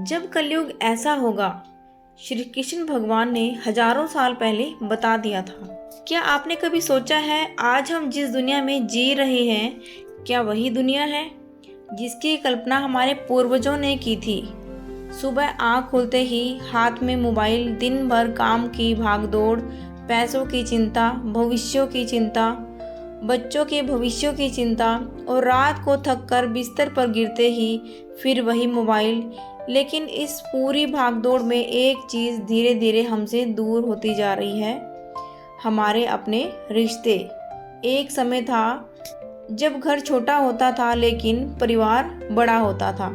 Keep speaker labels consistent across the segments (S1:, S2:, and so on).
S1: जब कलयुग ऐसा होगा, श्री कृष्ण भगवान ने हजारों साल पहले बता दिया था। क्या आपने कभी सोचा है आज हम जिस दुनिया में जी रहे हैं, क्या वही दुनिया है जिसकी कल्पना हमारे पूर्वजों ने की थी? सुबह आँख खुलते ही हाथ में मोबाइल, दिन भर काम की भागदौड़, पैसों की चिंता, भविष्यों की चिंता, बच्चों के भविष्यों की चिंता, और रात को थक कर बिस्तर पर गिरते ही फिर वही मोबाइल। लेकिन इस पूरी भागदौड़ में एक चीज़ धीरे धीरे हमसे दूर होती जा रही है, हमारे अपने रिश्ते। एक समय था जब घर छोटा होता था लेकिन परिवार बड़ा होता था।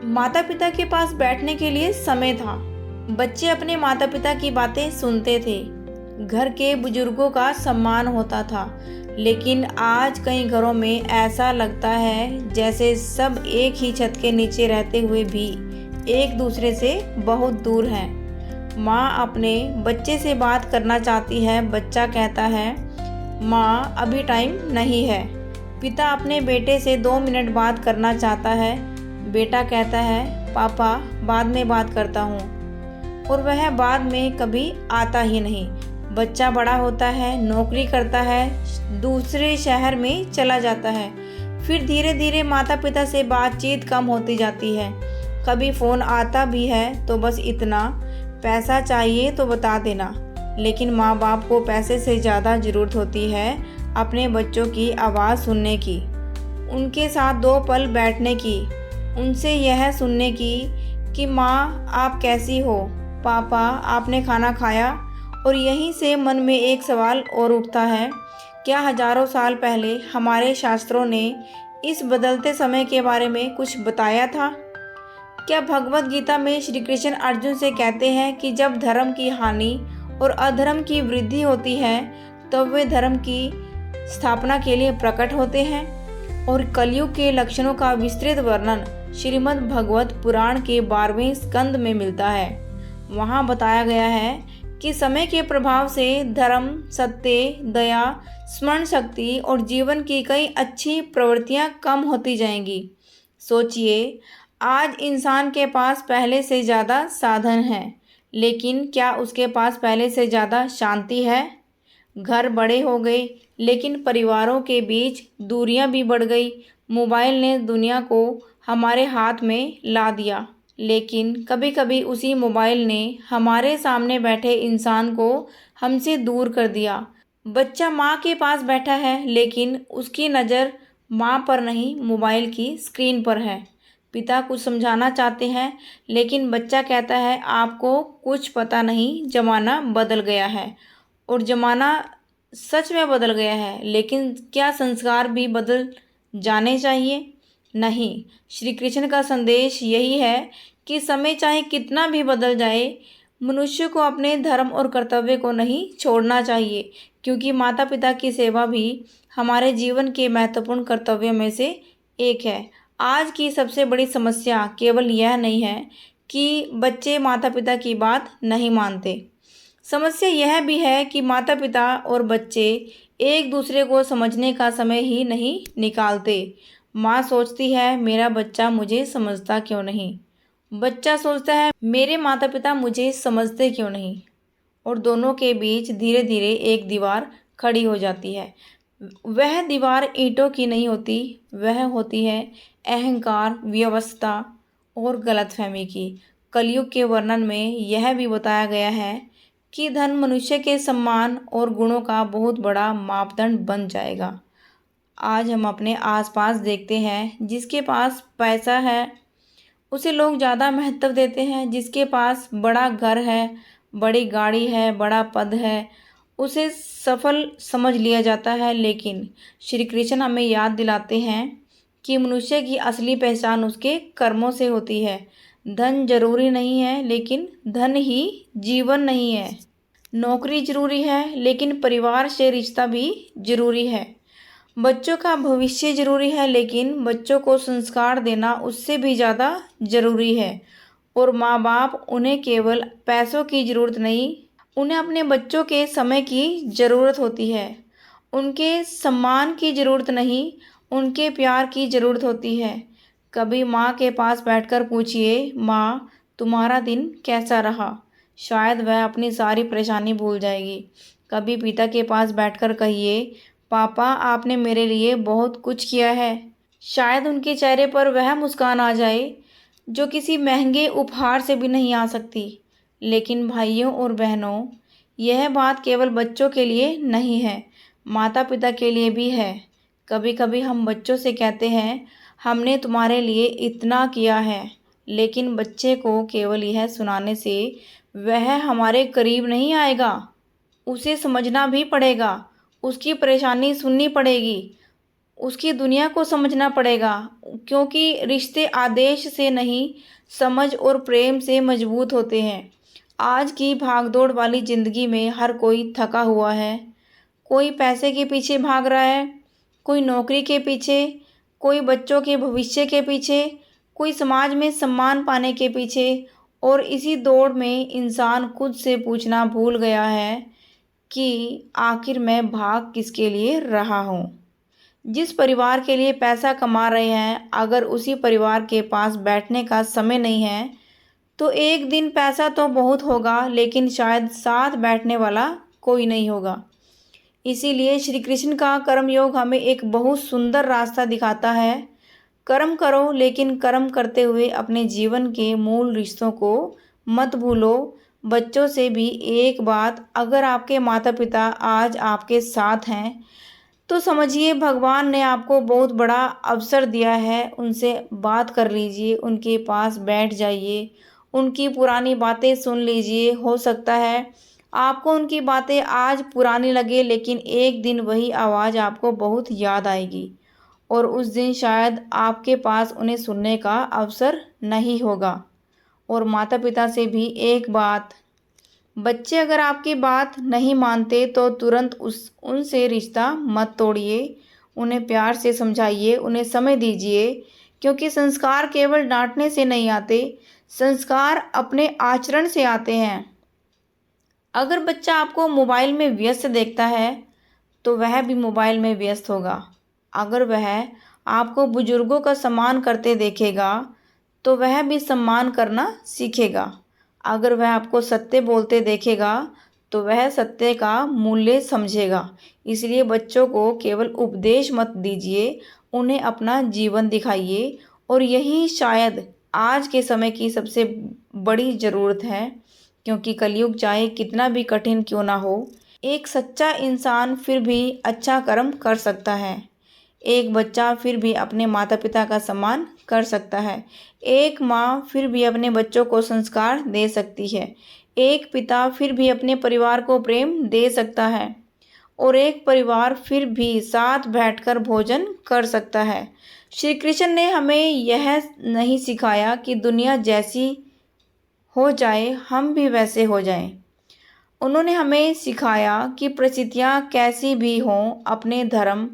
S1: माता पिता के पास बैठने के लिए समय था, बच्चे अपने माता पिता की बातें सुनते थे, घर के बुजुर्गों का सम्मान होता था। लेकिन आज कई घरों में ऐसा लगता है जैसे सब एक ही छत के नीचे रहते हुए भी एक दूसरे से बहुत दूर हैं। माँ अपने बच्चे से बात करना चाहती है, बच्चा कहता है माँ अभी टाइम नहीं है। पिता अपने बेटे से 2 मिनट बात करना चाहता है, बेटा कहता है पापा बाद में बात करता हूँ, और वह बाद में कभी आता ही नहीं। बच्चा बड़ा होता है, नौकरी करता है, दूसरे शहर में चला जाता है, फिर धीरे धीरे माता पिता से बातचीत कम होती जाती है। कभी फ़ोन आता भी है तो बस इतना, पैसा चाहिए तो बता देना। लेकिन माँ बाप को पैसे से ज़्यादा ज़रूरत होती है अपने बच्चों की आवाज़ सुनने की, उनके साथ 2 पल बैठने की, उनसे यह सुनने की कि माँ आप कैसी हो, पापा आपने खाना खाया। और यहीं से मन में एक सवाल और उठता है, क्या हजारों साल पहले हमारे शास्त्रों ने इस बदलते समय के बारे में कुछ बताया था? क्या भगवत गीता में श्री कृष्ण अर्जुन से कहते हैं कि जब धर्म की हानि और अधर्म की वृद्धि होती है तब वे धर्म की स्थापना के लिए प्रकट होते हैं? और कलयुग के लक्षणों का विस्तृत वर्णन श्रीमद् भगवत पुराण के 12वें स्कंद में मिलता है। वहाँ बताया गया है कि समय के प्रभाव से धर्म, सत्य, दया, स्मरण शक्ति और जीवन की कई अच्छी प्रवृत्तियां कम होती जाएंगी। सोचिए, आज इंसान के पास पहले से ज़्यादा साधन हैं, लेकिन क्या उसके पास पहले से ज़्यादा शांति है? घर बड़े हो गए लेकिन परिवारों के बीच दूरियां भी बढ़ गई। मोबाइल ने दुनिया को हमारे हाथ में ला दिया, लेकिन कभी कभी उसी मोबाइल ने हमारे सामने बैठे इंसान को हमसे दूर कर दिया। बच्चा माँ के पास बैठा है लेकिन उसकी नज़र माँ पर नहीं, मोबाइल की स्क्रीन पर है। पिता कुछ समझाना चाहते हैं लेकिन बच्चा कहता है आपको कुछ पता नहीं, ज़माना बदल गया है। और ज़माना सच में बदल गया है, लेकिन क्या संस्कार भी बदल जाने चाहिए? नहीं। श्री कृष्ण का संदेश यही है कि समय चाहे कितना भी बदल जाए, मनुष्य को अपने धर्म और कर्तव्य को नहीं छोड़ना चाहिए, क्योंकि माता पिता की सेवा भी हमारे जीवन के महत्वपूर्ण कर्तव्यों में से एक है। आज की सबसे बड़ी समस्या केवल यह नहीं है कि बच्चे माता पिता की बात नहीं मानते, समस्या यह भी है कि माता पिता और बच्चे एक दूसरे को समझने का समय ही नहीं निकालते। माँ सोचती है मेरा बच्चा मुझे समझता क्यों नहीं, बच्चा सोचता है मेरे माता पिता मुझे समझते क्यों नहीं, और दोनों के बीच धीरे धीरे एक दीवार खड़ी हो जाती है। वह दीवार ईंटों की नहीं होती, वह होती है अहंकार, व्यवस्था और गलतफहमी की। कलयुग के वर्णन में यह भी बताया गया है कि धन मनुष्य के सम्मान और गुणों का बहुत बड़ा मापदंड बन जाएगा। आज हम अपने आसपास देखते हैं, जिसके पास पैसा है उसे लोग ज़्यादा महत्व देते हैं, जिसके पास बड़ा घर है, बड़ी गाड़ी है, बड़ा पद है, उसे सफल समझ लिया जाता है। लेकिन श्री कृष्ण हमें याद दिलाते हैं कि मनुष्य की असली पहचान उसके कर्मों से होती है। धन जरूरी नहीं है लेकिन धन ही जीवन नहीं है। नौकरी जरूरी है लेकिन परिवार से रिश्ता भी जरूरी है। बच्चों का भविष्य जरूरी है लेकिन बच्चों को संस्कार देना उससे भी ज़्यादा ज़रूरी है। और माँ बाप, उन्हें केवल पैसों की ज़रूरत नहीं, उन्हें अपने बच्चों के समय की ज़रूरत होती है। उनके सम्मान की ज़रूरत नहीं, उनके प्यार की ज़रूरत होती है। कभी माँ के पास बैठकर पूछिए, माँ तुम्हारा दिन कैसा रहा। शायद वह अपनी सारी परेशानी भूल जाएगी। कभी पिता के पास बैठकर कहिए, पापा आपने मेरे लिए बहुत कुछ किया है। शायद उनके चेहरे पर वह मुस्कान आ जाए जो किसी महंगे उपहार से भी नहीं आ सकती। लेकिन भाइयों और बहनों, यह बात केवल बच्चों के लिए नहीं है, माता पिता के लिए भी है। कभी कभी हम बच्चों से कहते हैं, हमने तुम्हारे लिए इतना किया है, लेकिन बच्चे को केवल यह सुनाने से वह हमारे करीब नहीं आएगा। उसे समझना भी पड़ेगा, उसकी परेशानी सुननी पड़ेगी, उसकी दुनिया को समझना पड़ेगा, क्योंकि रिश्ते आदेश से नहीं, समझ और प्रेम से मजबूत होते हैं। आज की भागदौड़ वाली ज़िंदगी में हर कोई थका हुआ है। कोई पैसे के पीछे भाग रहा है, कोई नौकरी के पीछे, कोई बच्चों के भविष्य के पीछे, कोई समाज में सम्मान पाने के पीछे। और इसी दौड़ में इंसान खुद से पूछना भूल गया है कि आखिर मैं भाग किसके लिए रहा हूँ। जिस परिवार के लिए पैसा कमा रहे हैं, अगर उसी परिवार के पास बैठने का समय नहीं है, तो एक दिन पैसा तो बहुत होगा, लेकिन शायद साथ बैठने वाला कोई नहीं होगा। इसीलिए श्री कृष्ण का कर्म योग हमें एक बहुत सुंदर रास्ता दिखाता है। कर्म करो, लेकिन कर्म करते हुए अपने जीवन के मूल रिश्तों को मत भूलो। बच्चों से भी एक बात, अगर आपके माता पिता आज आपके साथ हैं तो समझिए भगवान ने आपको बहुत बड़ा अवसर दिया है। उनसे बात कर लीजिए, उनके पास बैठ जाइए, उनकी पुरानी बातें सुन लीजिए। हो सकता है आपको उनकी बातें आज पुरानी लगे, लेकिन एक दिन वही आवाज़ आपको बहुत याद आएगी और उस दिन शायद आपके पास उन्हें सुनने का अवसर नहीं होगा। और माता पिता से भी एक बात, बच्चे अगर आपकी बात नहीं मानते तो तुरंत उनसे रिश्ता मत तोड़िए। उन्हें प्यार से समझाइए, उन्हें समय दीजिए, क्योंकि संस्कार केवल डांटने से नहीं आते, संस्कार अपने आचरण से आते हैं। अगर बच्चा आपको मोबाइल में व्यस्त देखता है तो वह भी मोबाइल में व्यस्त होगा। अगर वह आपको बुजुर्गों का सम्मान करते देखेगा तो वह भी सम्मान करना सीखेगा। अगर वह आपको सत्य बोलते देखेगा तो वह सत्य का मूल्य समझेगा। इसलिए बच्चों को केवल उपदेश मत दीजिए, उन्हें अपना जीवन दिखाइए। और यही शायद आज के समय की सबसे बड़ी ज़रूरत है, क्योंकि कलयुग चाहे कितना भी कठिन क्यों ना हो, एक सच्चा इंसान फिर भी अच्छा कर्म कर सकता है। एक बच्चा फिर भी अपने माता पिता का सम्मान कर सकता है। एक माँ फिर भी अपने बच्चों को संस्कार दे सकती है। एक पिता फिर भी अपने परिवार को प्रेम दे सकता है। और एक परिवार फिर भी साथ बैठकर भोजन कर सकता है। श्री कृष्ण ने हमें यह नहीं सिखाया कि दुनिया जैसी हो जाए हम भी वैसे हो जाएं। उन्होंने हमें सिखाया कि परिस्थितियाँ कैसी भी हों, अपने धर्म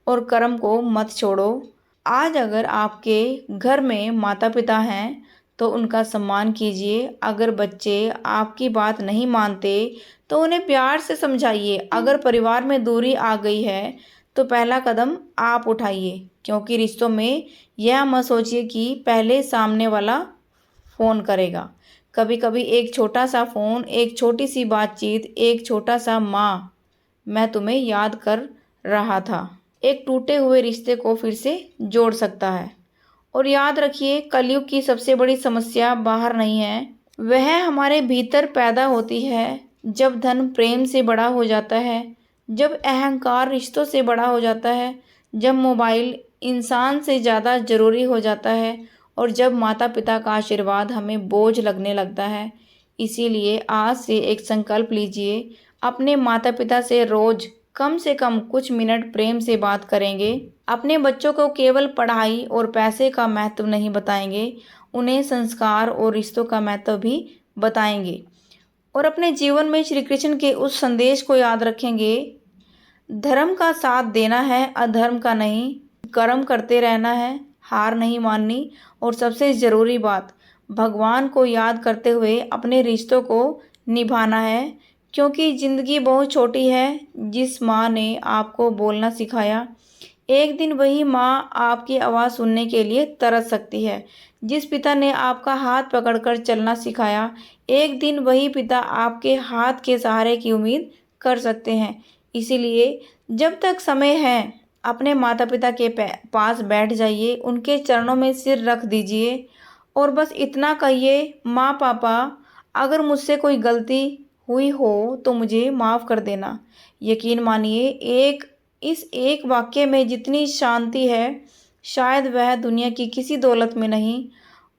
S1: और कर्म को मत छोड़ो। आज अगर आपके घर में माता पिता हैं तो उनका सम्मान कीजिए। अगर बच्चे आपकी बात नहीं मानते तो उन्हें प्यार से समझाइए। अगर परिवार में दूरी आ गई है तो पहला कदम आप उठाइए, क्योंकि रिश्तों में यह मत सोचिए कि पहले सामने वाला फ़ोन करेगा। कभी कभी एक छोटा सा फ़ोन, एक छोटी सी बातचीत, एक छोटा सा माँ मैं तुम्हें याद कर रहा था, एक टूटे हुए रिश्ते को फिर से जोड़ सकता है। और याद रखिए, कलयुग की सबसे बड़ी समस्या बाहर नहीं है, वह हमारे भीतर पैदा होती है। जब धन प्रेम से बड़ा हो जाता है, जब अहंकार रिश्तों से बड़ा हो जाता है, जब मोबाइल इंसान से ज़्यादा ज़रूरी हो जाता है, और जब माता पिता का आशीर्वाद हमें बोझ लगने लगता है। इसीलिए आज से एक संकल्प लीजिए, अपने माता पिता से रोज़ कम से कम कुछ मिनट प्रेम से बात करेंगे। अपने बच्चों को केवल पढ़ाई और पैसे का महत्व नहीं बताएंगे, उन्हें संस्कार और रिश्तों का महत्व भी बताएंगे। और अपने जीवन में श्री कृष्ण के उस संदेश को याद रखेंगे, धर्म का साथ देना है, अधर्म का नहीं। कर्म करते रहना है, हार नहीं माननी। और सबसे ज़रूरी बात, भगवान को याद करते हुए अपने रिश्तों को निभाना है, क्योंकि ज़िंदगी बहुत छोटी है। जिस माँ ने आपको बोलना सिखाया एक दिन वही माँ आपकी आवाज़ सुनने के लिए तरस सकती है। जिस पिता ने आपका हाथ पकड़कर चलना सिखाया, एक दिन वही पिता आपके हाथ के सहारे की उम्मीद कर सकते हैं। इसीलिए जब तक समय है, अपने माता पिता के पास बैठ जाइए, उनके चरणों में सिर रख दीजिए और बस इतना कहिए, माँ पापा, अगर मुझसे कोई गलती हुई हो तो मुझे माफ़ कर देना। यकीन मानिए, इस एक वाक्य में जितनी शांति है, शायद वह दुनिया की किसी दौलत में नहीं।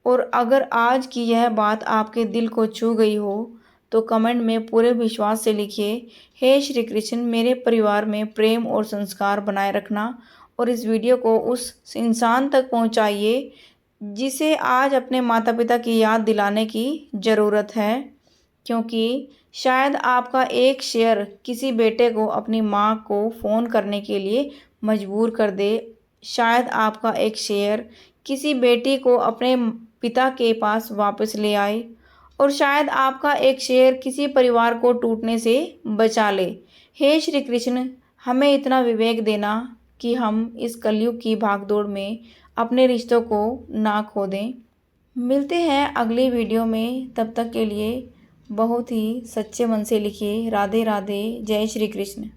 S1: और अगर आज की यह बात आपके दिल को छू गई हो तो कमेंट में पूरे विश्वास से लिखिए, हे श्री कृष्ण, मेरे परिवार में प्रेम और संस्कार बनाए रखना। और इस वीडियो को उस इंसान तक पहुंचाइए जिसे आज अपने माता पिता की याद दिलाने की ज़रूरत है, क्योंकि शायद आपका एक शेयर किसी बेटे को अपनी माँ को फ़ोन करने के लिए मजबूर कर दे। शायद आपका एक शेयर किसी बेटी को अपने पिता के पास वापस ले आए। और शायद आपका एक शेयर किसी परिवार को टूटने से बचा ले। हे श्री कृष्ण, हमें इतना विवेक देना कि हम इस कलयुग की भागदौड़ में अपने रिश्तों को ना खो दें। मिलते हैं अगली वीडियो में, तब तक के लिए बहुत ही सच्चे मन से लिखिए। राधे राधे, जय श्री कृष्ण।